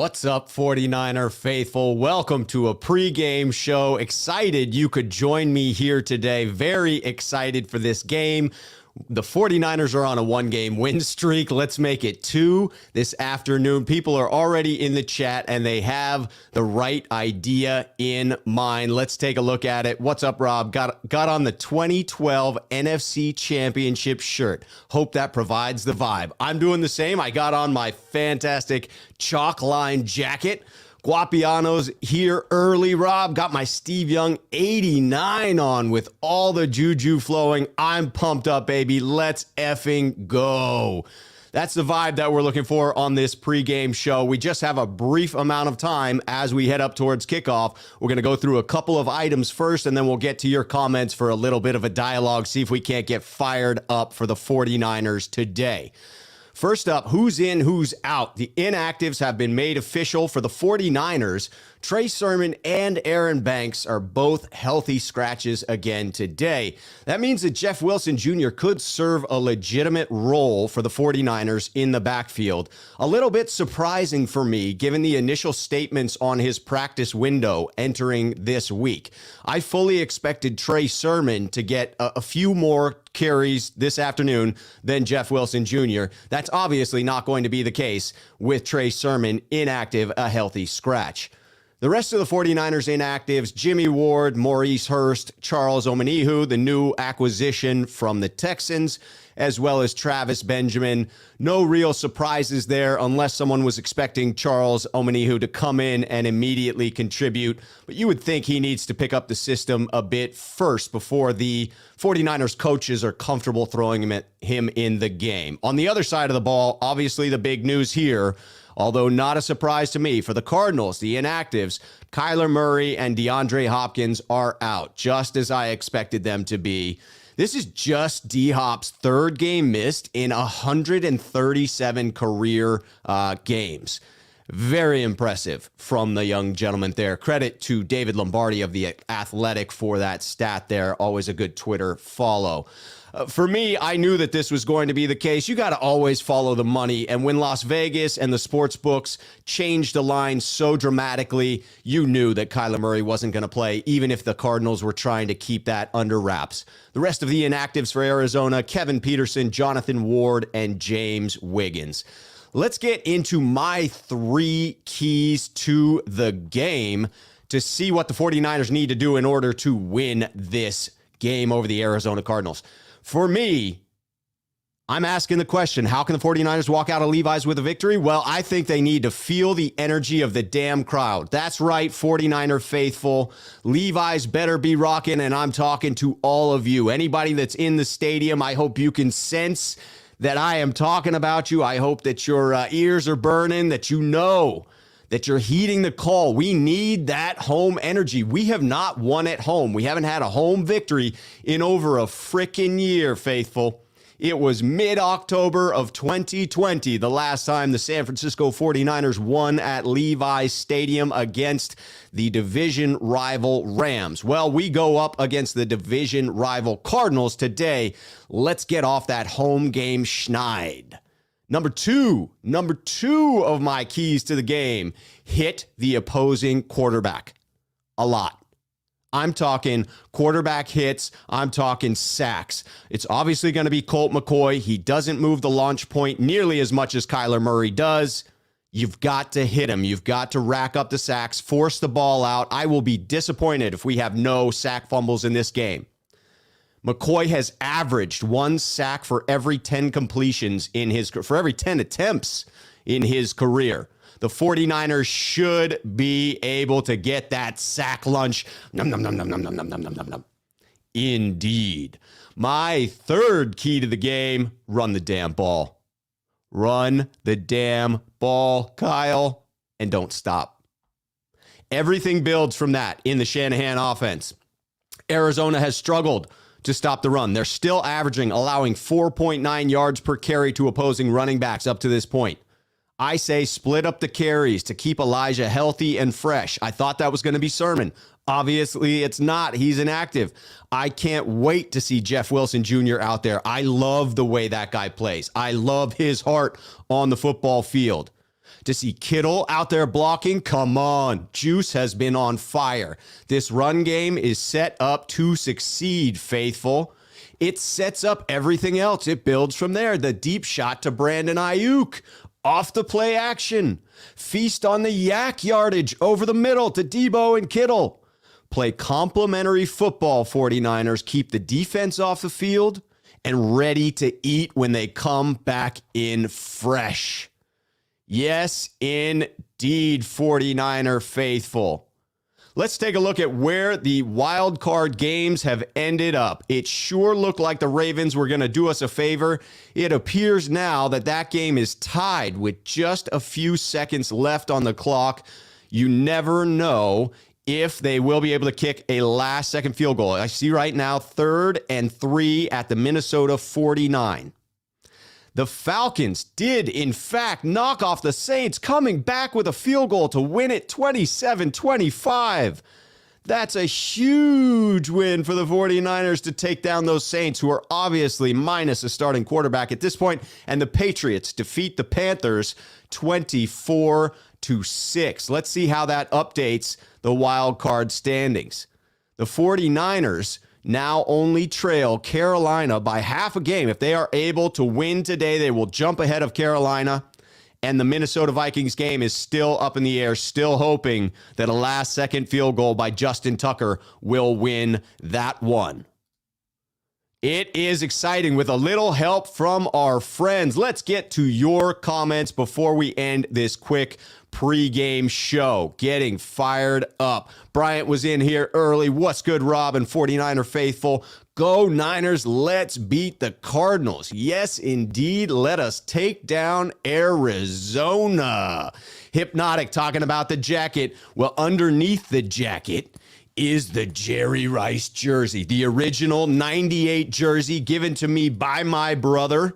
What's up, 49er faithful? Welcome to a pregame show. Excited you could join me here today. Very excited for this game. The 49ers are on a one-game win streak. Let's make it two this afternoon. People are already in the chat, and they have the right idea in mind. Let's take a look at it. What's up, Rob? Got on the 2012 NFC Championship shirt. Hope that provides the vibe. I'm doing the same. I got on my fantastic chalk line jacket. Guapiano's here early, Rob. Got my Steve Young 89 on with all the juju flowing. I'm pumped up, baby. Let's effing go. That's the vibe that we're looking for on this pregame show. We just have a brief amount of time as we head up towards kickoff. We're going to go through a couple of items first, and then we'll get to your comments for a little bit of a dialogue, see if we can't get fired up for the 49ers today. First up, who's in, who's out? The inactives have been made official for the 49ers. Trey Sermon and Aaron Banks are both healthy scratches again today. That means that Jeff Wilson Jr. could serve a legitimate role for the 49ers in the backfield. A little bit surprising for me, given the initial statements on his practice window entering this week. I fully expected Trey Sermon to get a few more carries this afternoon than Jeff Wilson Jr. That's obviously not going to be the case with Trey Sermon inactive, a healthy scratch. The rest of the 49ers inactives, Jimmy Ward, Maurice Hurst, Charles Omenihu, the new acquisition from the Texans, as well as Travis Benjamin. No real surprises there unless someone was expecting Charles Omenihu to come in and immediately contribute. But you would think he needs to pick up the system a bit first before the 49ers coaches are comfortable throwing him in the game. On the other side of the ball, obviously the big news here, although not a surprise to me, for the Cardinals, the inactives, Kyler Murray and DeAndre Hopkins are out, just as I expected them to be. This is just D-Hop's third game missed in 137 career games. Very impressive from the young gentleman there. Credit to David Lombardi of The Athletic for that stat there. Always a good Twitter follow. For me, I knew that this was going to be the case. You got to always follow the money. And when Las Vegas and the sports books changed the line so dramatically, you knew that Kyler Murray wasn't going to play, even if the Cardinals were trying to keep that under wraps. The rest of the inactives for Arizona, Kevin Peterson, Jonathan Ward, and James Wiggins. Let's get into my three keys to the game to see what the 49ers need to do in order to win this game over the Arizona Cardinals. For me, I'm asking the question, how can the 49ers walk out of Levi's with a victory? Well, I think they need to feel the energy of the damn crowd. That's right, 49er faithful. Levi's better be rocking, and I'm talking to all of you. Anybody that's in the stadium, I hope you can sense that I am talking about you. I hope that your ears are burning, that you know that you're heeding the call. We need that home energy. We have not won at home. We haven't had a home victory in over a frickin' year, faithful. It was mid-October of 2020, the last time the San Francisco 49ers won at Levi's Stadium against the division rival Rams. Well, we go up against the division rival Cardinals today. Let's get off that home game schneid. Number two of my keys to the game, hit the opposing quarterback a lot. I'm talking quarterback hits. I'm talking sacks. It's obviously going to be Colt McCoy. He doesn't move the launch point nearly as much as Kyler Murray does. You've got to hit him. You've got to rack up the sacks, force the ball out. I will be disappointed if we have no sack fumbles in this game. McCoy has averaged one sack for every 10 completions for every 10 attempts in his career. The 49ers should be able to get that sack lunch. Nom, nom, nom, nom, nom, nom, nom, nom, nom, nom. Indeed. My third key to the game, run the damn ball. Run the damn ball, Kyle, and don't stop. Everything builds from that in the Shanahan offense. Arizona has struggled to stop the run. They're still allowing 4.9 yards per carry to opposing running backs up to this point. I say split up the carries to keep Elijah healthy and fresh. I thought that was going to be Sermon. Obviously, it's not. He's inactive. I can't wait to see Jeff Wilson Jr. out there. I love the way that guy plays. I love his heart on the football field. To see Kittle out there blocking, come on. Juice has been on fire. This run game is set up to succeed, faithful. It sets up everything else. It builds from there. The deep shot to Brandon Ayuk. Off the play action. Feast on the yak yardage over the middle to Debo and Kittle. Play complementary football, 49ers. Keep the defense off the field and ready to eat when they come back in fresh. Yes, indeed, 49er faithful. Let's take a look at where the wild card games have ended up. It sure looked like the Ravens were going to do us a favor. It appears now that that game is tied with just a few seconds left on the clock. You never know if they will be able to kick a last-second field goal. I see right now 3rd and 3 at the Minnesota 49. The Falcons did, in fact, knock off the Saints, coming back with a field goal to win it 27-25. That's a huge win for the 49ers to take down those Saints, who are obviously minus a starting quarterback at this point. And the Patriots defeat the Panthers 24-6. Let's see how that updates the wild card standings. The 49ers now only trail Carolina by half a game. If they are able to win today, they will jump ahead of Carolina. And the Minnesota Vikings game is still up in the air, still hoping that a last-second field goal by Justin Tucker will win that one. It is exciting with a little help from our friends. Let's get to your comments before we end this quick pregame show. Getting fired up. Bryant was in here early. What's good, Rob and 49er faithful? Go Niners. Let's beat the Cardinals. Yes, indeed. Let us take down Arizona. Hypnotic talking about the jacket. Well, underneath the jacket is the Jerry Rice jersey, the original 98 jersey given to me by my brother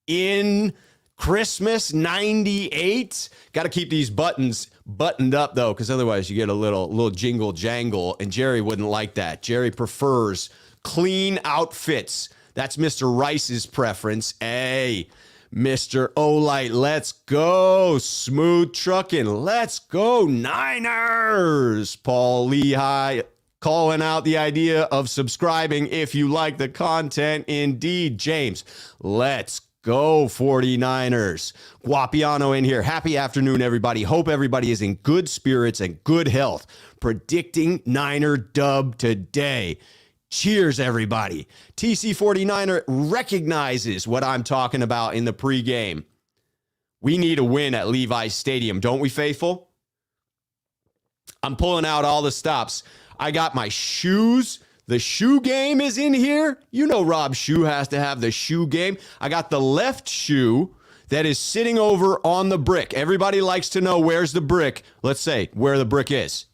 in Christmas 98. Got to keep these buttons buttoned up, though, because otherwise you get a little jingle jangle, and Jerry wouldn't like that. Jerry prefers clean outfits. That's Mr. Rice's preference. Hey, Mr. Olight, let's go. Smooth trucking. Let's go, Niners. Paul Lehi calling out the idea of subscribing if you like the content. Indeed, James, let's go 49ers. Guapiano in here. Happy afternoon, everybody. Hope everybody is in good spirits and good health. Predicting Niner dub today. Cheers, everybody. TC49er recognizes what I'm talking about in the pregame. We need a win at Levi Stadium, don't we, faithful? I'm pulling out all the stops. I got my shoes. The shoe game is in here. You know Rob Schuh has to have the shoe game. I got the left shoe that is sitting over on the brick. Everybody likes to know where's the brick. Let's say where the brick is.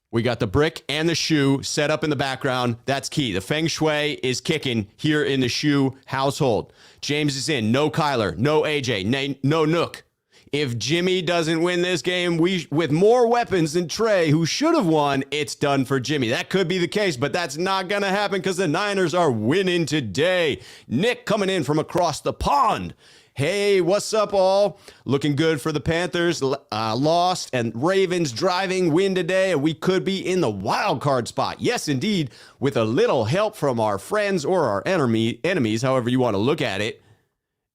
We got the brick and the shoe set up in the background. That's key. The feng shui is kicking here in the Schuh household. James is in. No Kyler. No AJ. No Nook. If Jimmy doesn't win this game, with more weapons than Trey, who should have won, it's done for Jimmy. That could be the case, but that's not going to happen because the Niners are winning today. Nick coming in from across the pond. Hey, what's up, all? Looking good for the Panthers. Lost and Ravens driving win today, and we could be in the wild card spot. Yes, indeed, with a little help from our friends or our enemies, however you want to look at it.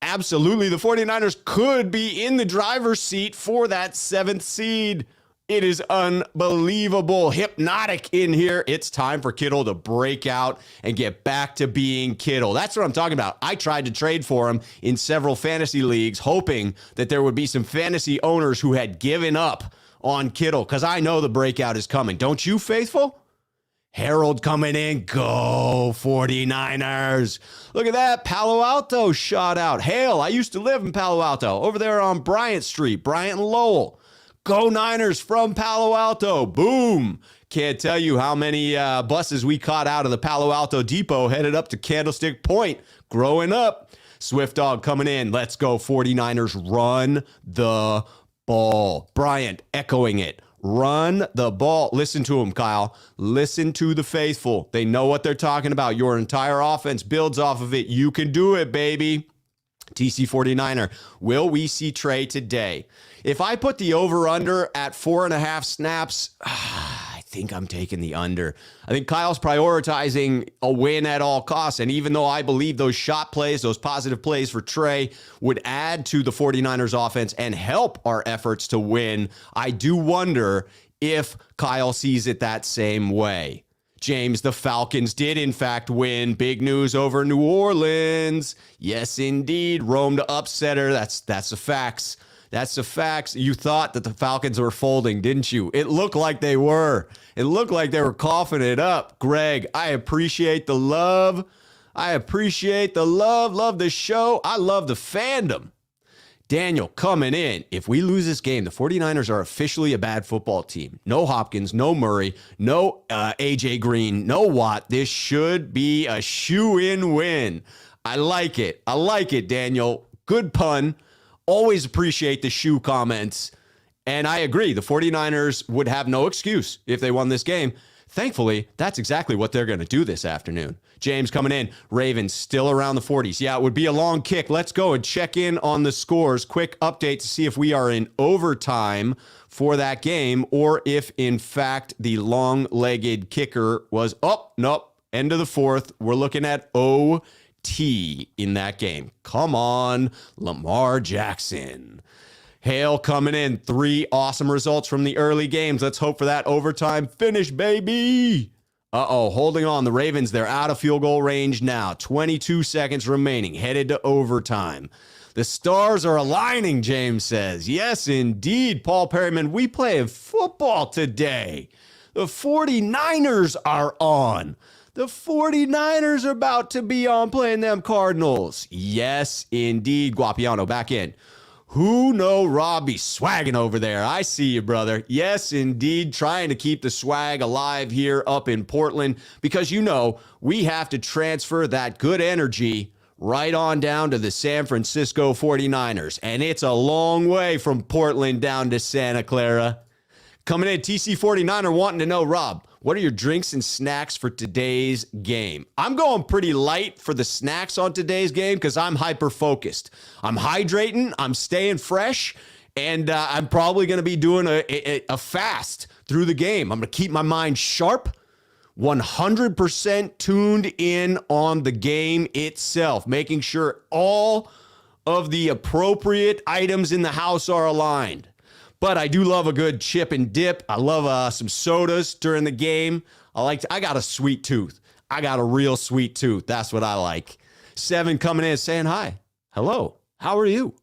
Absolutely, the 49ers could be in the driver's seat for that 7th seed. It is unbelievable. Hypnotic in here. It's time for Kittle to break out and get back to being Kittle. That's what I'm talking about. I tried to trade for him in several fantasy leagues, hoping that there would be some fantasy owners who had given up on Kittle, because I know the breakout is coming. Don't you, faithful? Harold coming in. Go 49ers. Look at that. Palo Alto shot out. Hail, I used to live in Palo Alto over there on Bryant Street, Bryant and Lowell. Go Niners from Palo Alto. Boom. Can't tell you how many buses we caught out of the Palo Alto Depot headed up to Candlestick Point growing up. Swift Dog coming in. Let's go 49ers. Run the ball. Bryant echoing it. Run the ball. Listen to them, Kyle. Listen to the faithful. They know what they're talking about. Your entire offense builds off of it. You can do it, baby. TC 49er, will we see Trey today? If I put the over-under at 4.5 snaps, I think I'm taking the under. I think Kyle's prioritizing a win at all costs, and even though I believe those shot plays, those positive plays for Trey would add to the 49ers offense and help our efforts to win, I do wonder if Kyle sees it that same way. James, the Falcons did, in fact, win. Big news over New Orleans. Yes, indeed. Rome to upsetter. That's the facts. That's the facts. You thought that the Falcons were folding, didn't you? It looked like they were. It looked like they were coughing it up. Greg, I appreciate the love. I appreciate the love. Love the show. I love the fandom. Daniel coming in. If we lose this game, the 49ers are officially a bad football team. No Hopkins, no Murray, no AJ Green, no Watt. This should be a shoe-in win. I like it. I like it, Daniel. Good pun. Always appreciate the shoe comments. And I agree. The 49ers would have no excuse if they won this game. Thankfully, that's exactly what they're going to do this afternoon. James coming in. Ravens still around the 40s. Yeah, it would be a long kick. Let's go and check in on the scores. Quick update to see if we are in overtime for that game or if, in fact, the long-legged kicker was nope, end of the fourth. We're looking at OT in that game. Come on, Lamar Jackson. Hale coming in. 3 awesome results from the early games. Let's hope for that overtime finish, baby. Holding on. The Ravens, they're out of field goal range now. 22 seconds remaining. Headed to overtime. The stars are aligning, James says. Yes, indeed, Paul Perryman. We playing football today. The 49ers are on. The 49ers are about to be on playing them Cardinals. Yes, indeed. Guapiano back in. Who know Robbie swagging over there? I see you, brother. Yes, indeed. Trying to keep the swag alive here up in Portland because, you know, we have to transfer that good energy right on down to the San Francisco 49ers. And it's a long way from Portland down to Santa Clara. Coming in, TC 49er wanting to know, Rob, what are your drinks and snacks for today's game? I'm going pretty light for the snacks on today's game because I'm hyper-focused. I'm hydrating, I'm staying fresh, and I'm probably going to be doing a fast through the game. I'm going to keep my mind sharp, 100% tuned in on the game itself, making sure all of the appropriate items in the house are aligned. But I do love a good chip and dip. I love some sodas during the game. I got a sweet tooth. I got a real sweet tooth. That's what I like. 7 coming in saying hi. Hello. How are you?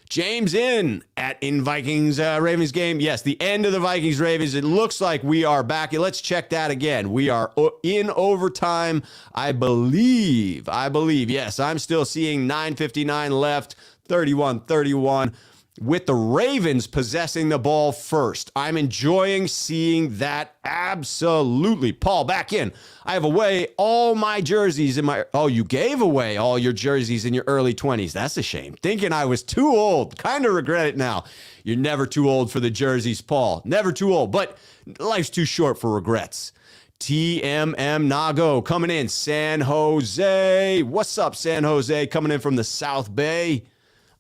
James in Vikings Ravens game. Yes, the end of the Vikings Ravens. It looks like we are back. Let's check that again. We are in overtime. I believe. Yes, I'm still seeing 9:59 left. 31-31. With the Ravens possessing the ball first. I'm enjoying seeing that absolutely. Paul, back in. I have away all my jerseys in my... Oh, you gave away all your jerseys in your early 20s. That's a shame. Thinking I was too old. Kind of regret it now. You're never too old for the jerseys, Paul. Never too old. But life's too short for regrets. TMM Nago coming in. San Jose. What's up, San Jose? Coming in from the South Bay.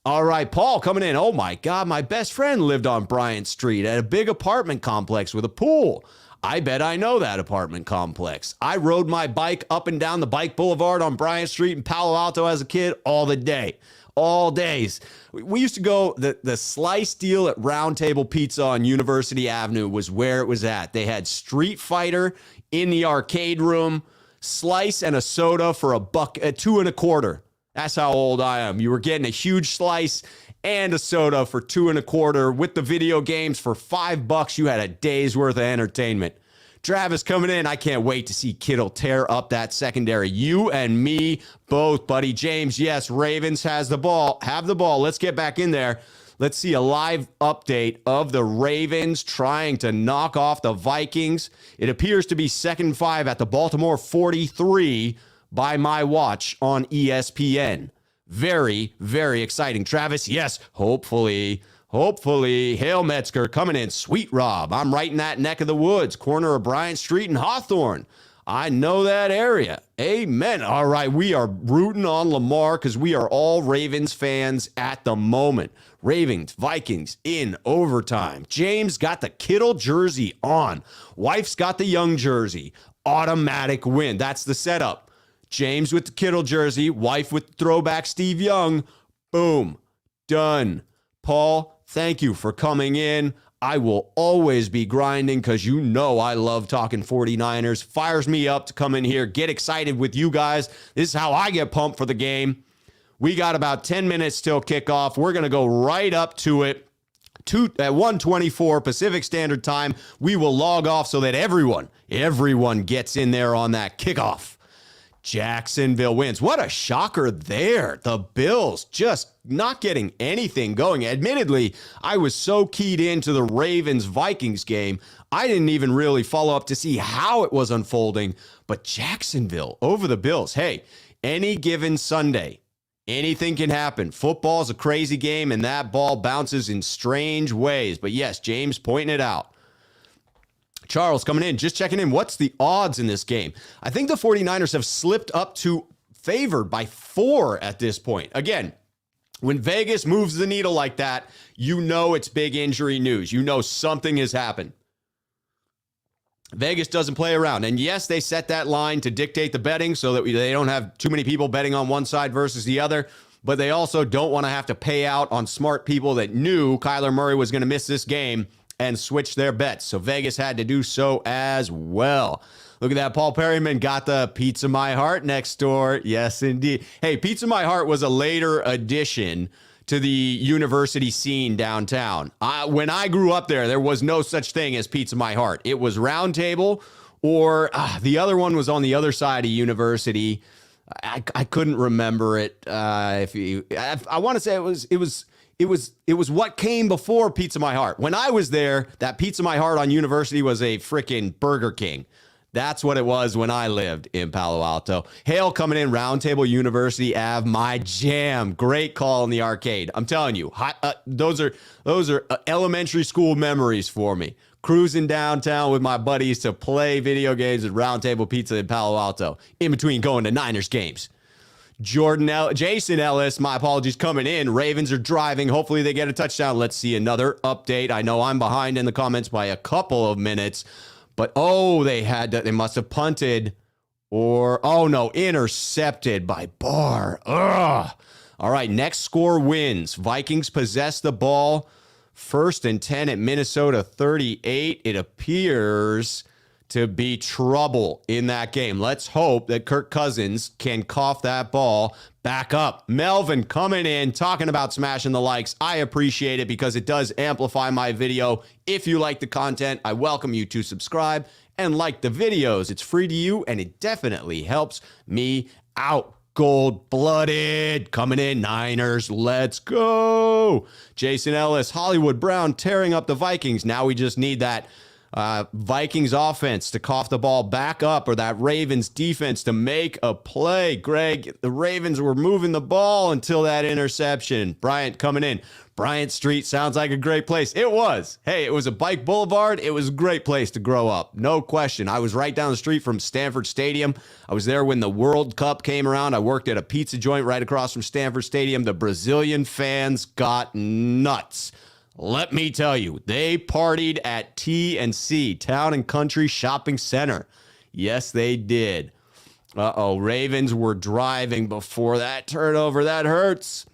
All right, Paul coming in. Oh, my God. My best friend lived on Bryant Street at a big apartment complex with a pool. I bet I know that apartment complex. I rode my bike up and down the bike boulevard on Bryant Street in Palo Alto as a kid all the day. All days. We used to go, the slice deal at Round Table Pizza on University Avenue was where it was at. They had Street Fighter in the arcade room, slice and a soda for $2.25. That's how old I am. You were getting a huge slice and a soda for $2.25. With the video games for $5, you had a day's worth of entertainment. Travis coming in. I can't wait to see Kittle tear up that secondary. You and me both, buddy. James, yes, Ravens have the ball. Let's get back in there. Let's see a live update of the Ravens trying to knock off the Vikings. It appears to be 2nd and 5 at the Baltimore 43 by my watch on ESPN. Very, very exciting. Travis, yes, hopefully Hopefully, Hale Metzger coming in. Sweet Rob. I'm right in that neck of the woods, corner of Bryant Street and Hawthorne. I know that area. Amen. All right, we are rooting on Lamar because we are all Ravens fans at the moment. Ravens, Vikings in overtime. James got the Kittle jersey on. Wife's got the Young jersey. Automatic win. That's the setup. James with the Kittle jersey. Wife with the throwback Steve Young. Boom. Done. Paul, thank you for coming in. I will always be grinding because you know I love talking 49ers. Fires me up to come in here, get excited with you guys. This is how I get pumped for the game. We got about 10 minutes till kickoff. We're going to go right up to it. At 1:24 Pacific Standard Time, we will log off so that everyone gets in there on that kickoff. Jacksonville wins. What a shocker there. The Bills just not getting anything going. Admittedly, I was so keyed into the Ravens-Vikings game, I didn't even really follow up to see how it was unfolding. But Jacksonville over the Bills. Hey, any given Sunday, anything can happen. Football's a crazy game, and that ball bounces in strange ways. But yes, James pointing it out. Charles coming in, just checking in. What's the odds in this game? I think the 49ers have slipped up to favored by 4 at this point. Again, when Vegas moves the needle like that, you know it's big injury news. You know something has happened. Vegas doesn't play around. And yes, they set that line to dictate the betting so that they don't have too many people betting on one side versus the other. But they also don't want to have to pay out on smart people that knew Kyler Murray was going to miss this game and switch their bets. So Vegas had to do so as well. Look at that. Paul Perryman got the Pizza My Heart next door. Yes, indeed. Hey, Pizza My Heart was a later addition to the university scene downtown. When I grew up there was no such thing as Pizza My Heart. It was Round Table, or the other one was on the other side of university. I couldn't remember it. I want to say it was what came before Pizza My Heart. When I was there, that Pizza My Heart on University was a freaking Burger King. That's what it was when I lived in Palo Alto. Hale coming in, Round Table University Ave, my jam. Great call in the arcade. I'm telling you, those are elementary school memories for me. Cruising downtown with my buddies to play video games at Round Table Pizza in Palo Alto, in between going to Niners games. Jason Ellis, my apologies, coming in. Ravens are driving. Hopefully they get a touchdown. Let's see another update. I know I'm behind in the comments by a couple of minutes, but they must have punted intercepted by Barr. Ugh. All right, next score wins. Vikings possess the ball. 1st and 10 at Minnesota 38. It appears to be trouble in that game. Let's hope that Kirk Cousins can cough that ball back up. Melvin coming in, talking about smashing the likes. I appreciate it because it does amplify my video. If you like the content, I welcome you to subscribe and like the videos. It's free to you, and it definitely helps me out. Gold-blooded coming in. Niners, let's go. Jason Ellis, Hollywood Brown tearing up the Vikings. Now we just need that Vikings offense to cough the ball back up, or that Ravens defense to make a play. Greg, the Ravens were moving the ball until that interception. Bryant coming in. Bryant Street sounds like a great place. It was. Hey, it was a bike boulevard. It was a great place to grow up. No question. I was right down the street from Stanford Stadium. I was there when the World Cup came around. I worked at a pizza joint right across from Stanford Stadium. The Brazilian fans got nuts. Let me tell you, they partied at T&C, Town and Country Shopping Center. Yes, they did. Ravens were driving before that turnover. That hurts.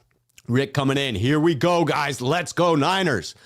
Rick coming in. Here we go, guys. Let's go, Niners.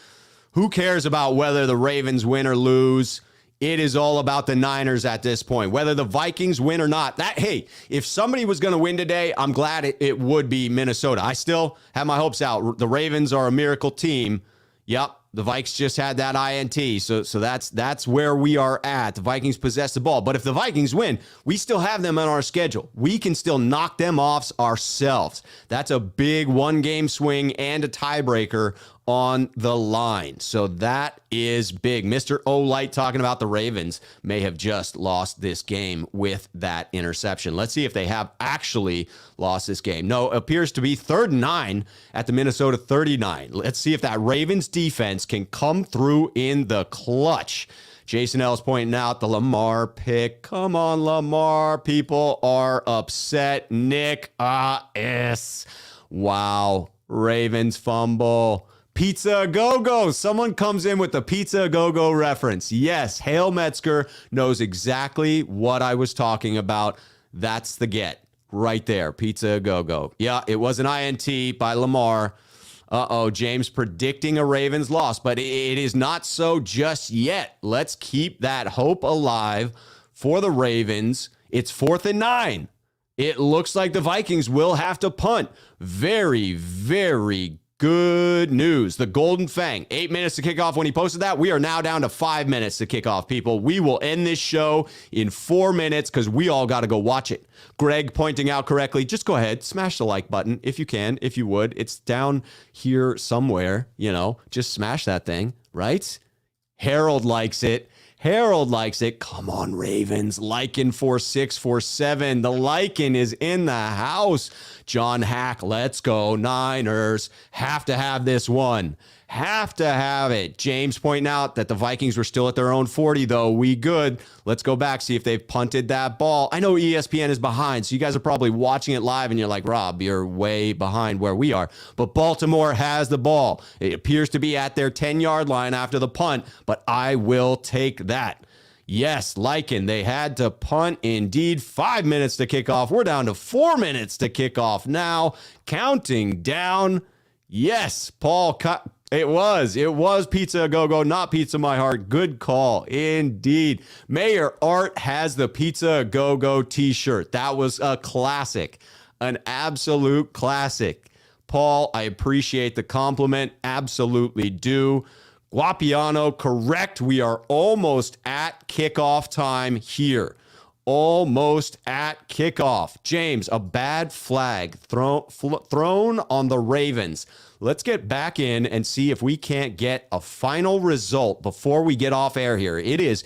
Who cares about whether the Ravens win or lose? It is all about the Niners at this point. Whether the Vikings win or not. Hey, if somebody was going to win today, I'm glad it would be Minnesota. I still have my hopes out. The Ravens are a miracle team. Yep, the Vikes just had that INT, so that's where we are at. The Vikings possess the ball, but if the Vikings win, we still have them on our schedule. We can still knock them off ourselves. That's a big one-game swing and a tiebreaker on the line. So that is big. Mr. Olight talking about the Ravens may have just lost this game with that interception. Let's see if they have actually lost this game. No, it appears to be 3rd and 9 at the Minnesota 39. Let's see if that Ravens defense can come through in the clutch. Jason L is pointing out the Lamar pick. Come on, Lamar. People are upset. Nick S. Wow. Ravens fumble. Pizza Go-Go. Someone comes in with the Pizza Go-Go reference. Yes, Hale Metzger knows exactly what I was talking about. That's the get right there. Pizza Go-Go. Yeah, it was an INT by Lamar. James predicting a Ravens loss, but it is not so just yet. Let's keep that hope alive for the Ravens. It's 4th and 9. It looks like the Vikings will have to punt. Very, very good news. The Golden Fang, 8 minutes to kick off. When he posted that, we are now down to 5 minutes to kick off, people. We will end this show in 4 minutes because we all got to go watch it. Greg pointing out correctly, just go ahead, smash the like button if you can, if you would. It's down here somewhere, just smash that thing, right? Harold likes it. Harold likes it. Come on, Ravens. Lycan 4647. The Lycan is in the house. John Hack, let's go. Niners have to have this one. Have to have it. James pointing out that the Vikings were still at their own 40, though. We good. Let's go back, see if they've punted that ball. I know ESPN is behind, so you guys are probably watching it live, and you're like, Rob, you're way behind where we are. But Baltimore has the ball. It appears to be at their 10-yard line after the punt, but I will take that. Yes, Lycan, they had to punt indeed. 5 minutes to kick off. We're down to 4 minutes to kick off now. Counting down. Yes, Paul It was Pizza Go-Go, not Pizza My Heart. Good call, indeed. Mayor Art has the Pizza Go-Go t-shirt. That was a classic, an absolute classic. Paul, I appreciate the compliment. Absolutely do. Guapiano, correct. We are almost at kickoff time here. Almost at kickoff. James, a bad flag thrown on the Ravens. Let's get back in and see if we can't get a final result before we get off air here. It is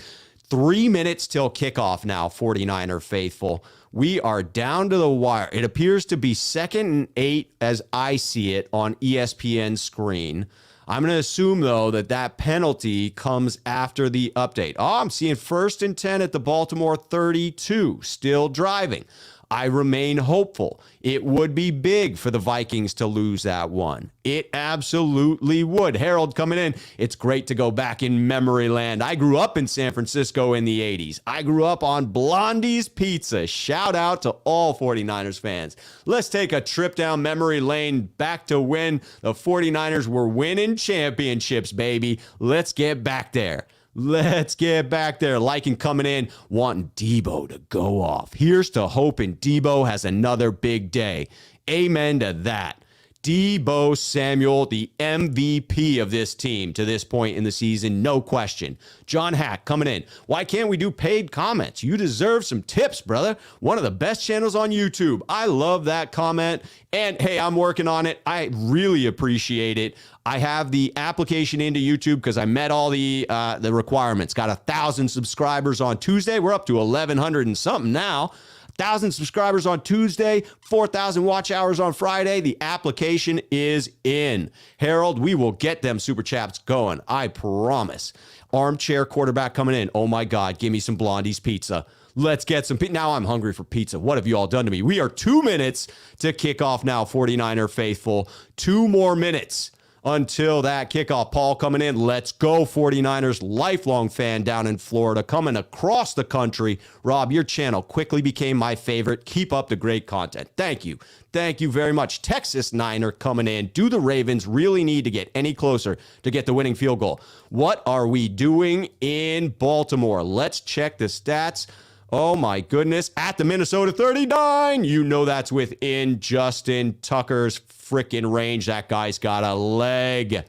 3 minutes till kickoff now, 49er faithful. We are down to the wire. It appears to be 2nd and 8 as I see it on ESPN's screen. I'm going to assume, though, that penalty comes after the update. I'm seeing 1st and 10 at the Baltimore 32, still driving. I remain hopeful. It would be big for the Vikings to lose that one. It absolutely would. Harold coming in. It's great to go back in memory land. I grew up in San Francisco in the 80s. I grew up on Blondie's Pizza. Shout out to all 49ers fans. Let's take a trip down memory lane back to when the 49ers were winning championships, baby. Let's get back there. Let's get back there. Lycan coming in, wanting Debo to go off. Here's to hoping Debo has another big day. Amen to that. Debo Samuel, the MVP of this team to this point in the season, no question. John Hack coming in. Why can't we do paid comments? You deserve some tips, brother. One of the best channels on YouTube. I love that comment. And hey, I'm working on it. I really appreciate it. I have the application into YouTube because I met all the requirements. Got 1,000 subscribers on Tuesday. We're up to 1,100 and something now. 1,000 subscribers on Tuesday, 4,000 watch hours on Friday. The application is in. Harold, we will get them super chats going. I promise. Armchair quarterback coming in. Oh my God, give me some Blondie's Pizza. Let's get some pizza. Now I'm hungry for pizza. What have you all done to me? We are 2 minutes to kick off now, 49er faithful. 2 more minutes until that kickoff. Paul coming in. Let's go, 49ers. Lifelong fan down in Florida, coming across the country. Rob, your channel quickly became my favorite. Keep up the great content. Thank you. Thank you very much. Texas Niner coming in. Do the Ravens really need to get any closer to get the winning field goal? What are we doing in Baltimore? Let's check the stats. Oh my goodness. At the Minnesota 39. You know that's within Justin Tucker's freaking range. That guy's got a leg.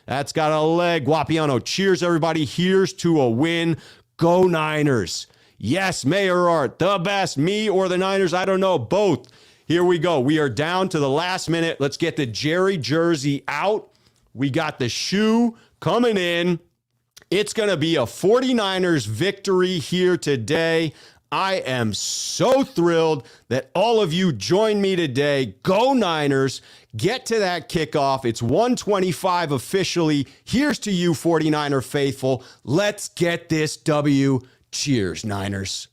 That's got a leg. Guapiano, cheers everybody. Here's to a win. Go Niners. Yes, Mayor Art, the best. Me or the Niners, I don't know. Both. Here we go. We are down to the last minute. Let's get the Jerry jersey out. We got the Schuh coming in. It's going to be a 49ers victory here today. I am so thrilled that all of you joined me today. Go Niners. Get to that kickoff. It's 1:25 officially. Here's to you, 49er faithful. Let's get this W. Cheers, Niners.